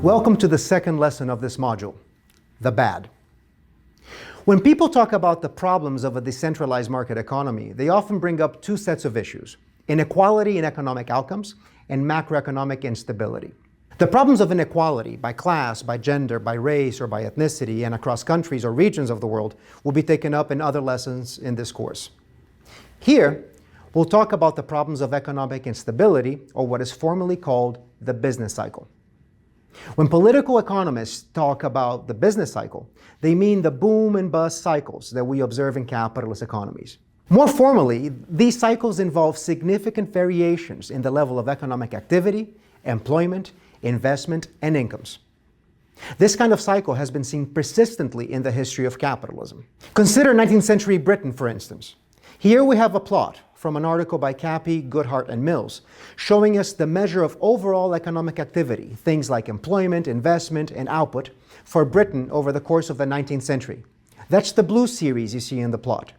Welcome to the second lesson of this module, the bad. When people talk about the problems of a decentralized market economy, they often bring up two sets of issues: inequality in economic outcomes and macroeconomic instability. The problems of inequality by class, by gender, by race, or by ethnicity, and across countries or regions of the world will be taken up in other lessons in this course. Here, we'll talk about the problems of economic instability, or what is formally called the business cycle. When political economists talk about the business cycle, they mean the boom and bust cycles that we observe in capitalist economies. More formally, these cycles involve significant variations in the level of economic activity, employment, investment, and incomes. This kind of cycle has been seen persistently in the history of capitalism. Consider 19th century Britain, for instance. Here we have a plot from an article by Cappy, Goodhart, and Mills, showing us the measure of overall economic activity, things like employment, investment, and output, for Britain over the course of the 19th century. That's the blue series you see in the plot.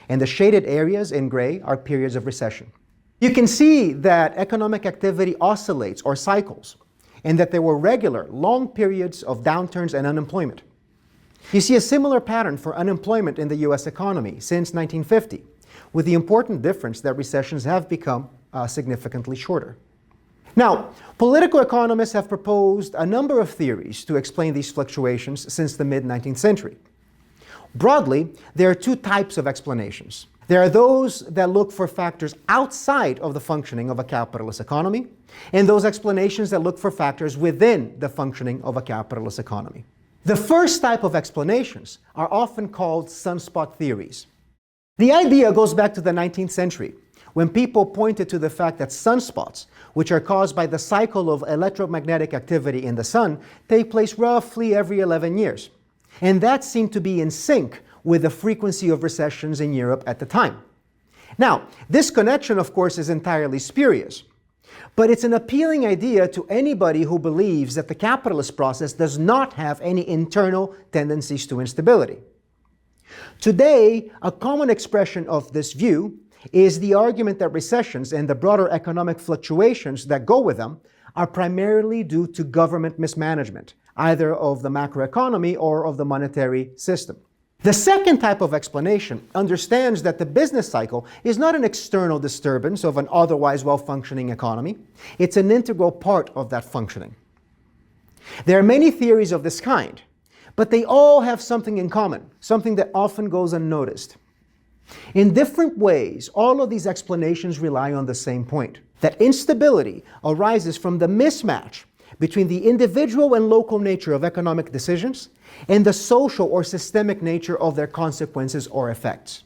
And the shaded areas in gray are periods of recession. You can see that economic activity oscillates or cycles, and that there were regular, long periods of downturns and unemployment. You see a similar pattern for unemployment in the US economy since 1950, with the important difference that recessions have become significantly shorter. Now, political economists have proposed a number of theories to explain these fluctuations since the mid-19th century. Broadly, there are two types of explanations. There are those that look for factors outside of the functioning of a capitalist economy, and those explanations that look for factors within the functioning of a capitalist economy. The first type of explanations are often called sunspot theories. The idea goes back to the 19th century, when people pointed to the fact that sunspots, which are caused by the cycle of electromagnetic activity in the sun, take place roughly every 11 years. And that seemed to be in sync with the frequency of recessions in Europe at the time. Now, this connection, of course, is entirely spurious, but it's an appealing idea to anybody who believes that the capitalist process does not have any internal tendencies to instability. Today, a common expression of this view is the argument that recessions and the broader economic fluctuations that go with them are primarily due to government mismanagement, either of the macroeconomy or of the monetary system. The second type of explanation understands that the business cycle is not an external disturbance of an otherwise well-functioning economy. It's an integral part of that functioning. There are many theories of this kind, but they all have something in common, something that often goes unnoticed. In different ways, all of these explanations rely on the same point, that instability arises from the mismatch between the individual and local nature of economic decisions and the social or systemic nature of their consequences or effects.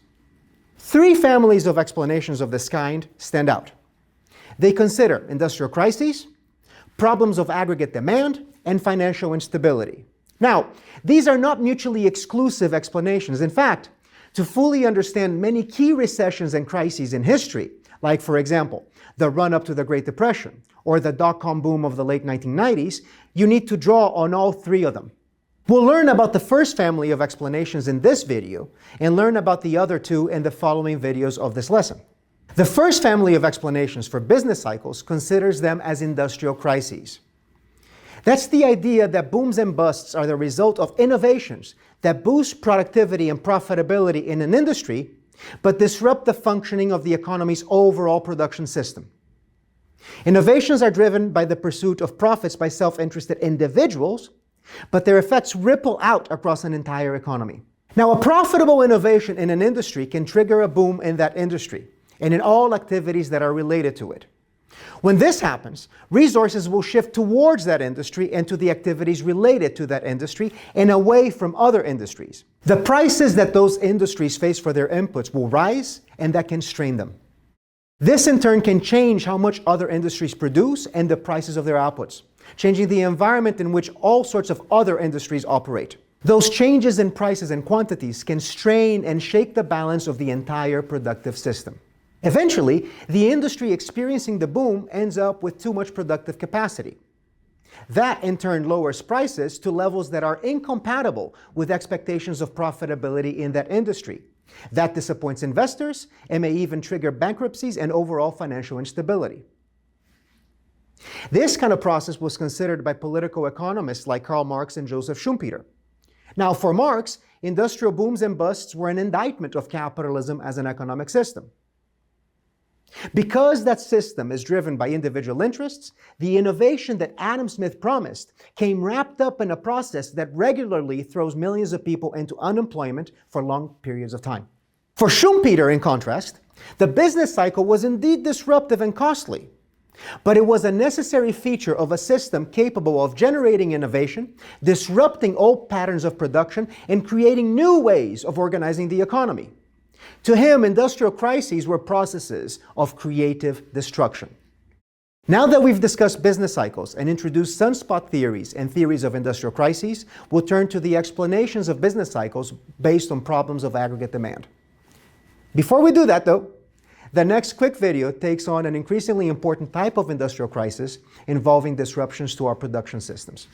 Three families of explanations of this kind stand out. They consider industrial crises, problems of aggregate demand, and financial instability. Now, these are not mutually exclusive explanations. In fact, to fully understand many key recessions and crises in history, like, for example, the run-up to the Great Depression or the dot-com boom of the late 1990s, you need to draw on all three of them. We'll learn about the first family of explanations in this video and learn about the other two in the following videos of this lesson. The first family of explanations for business cycles considers them as industrial crises. That's the idea that booms and busts are the result of innovations that boost productivity and profitability in an industry, but disrupt the functioning of the economy's overall production system. Innovations are driven by the pursuit of profits by self-interested individuals, but their effects ripple out across an entire economy. Now, a profitable innovation in an industry can trigger a boom in that industry and in all activities that are related to it. When this happens, resources will shift towards that industry and to the activities related to that industry and away from other industries. The prices that those industries face for their inputs will rise, and that can strain them. This in turn can change how much other industries produce and the prices of their outputs, changing the environment in which all sorts of other industries operate. Those changes in prices and quantities can strain and shake the balance of the entire productive system. Eventually, the industry experiencing the boom ends up with too much productive capacity. That in turn lowers prices to levels that are incompatible with expectations of profitability in that industry. That disappoints investors and may even trigger bankruptcies and overall financial instability. This kind of process was considered by political economists like Karl Marx and Joseph Schumpeter. Now, for Marx, industrial booms and busts were an indictment of capitalism as an economic system. Because that system is driven by individual interests, the innovation that Adam Smith promised came wrapped up in a process that regularly throws millions of people into unemployment for long periods of time. For Schumpeter, in contrast, the business cycle was indeed disruptive and costly, but it was a necessary feature of a system capable of generating innovation, disrupting old patterns of production, and creating new ways of organizing the economy. To him, industrial crises were processes of creative destruction. Now that we've discussed business cycles and introduced sunspot theories and theories of industrial crises, we'll turn to the explanations of business cycles based on problems of aggregate demand. Before we do that, though, the next quick video takes on an increasingly important type of industrial crisis involving disruptions to our production systems.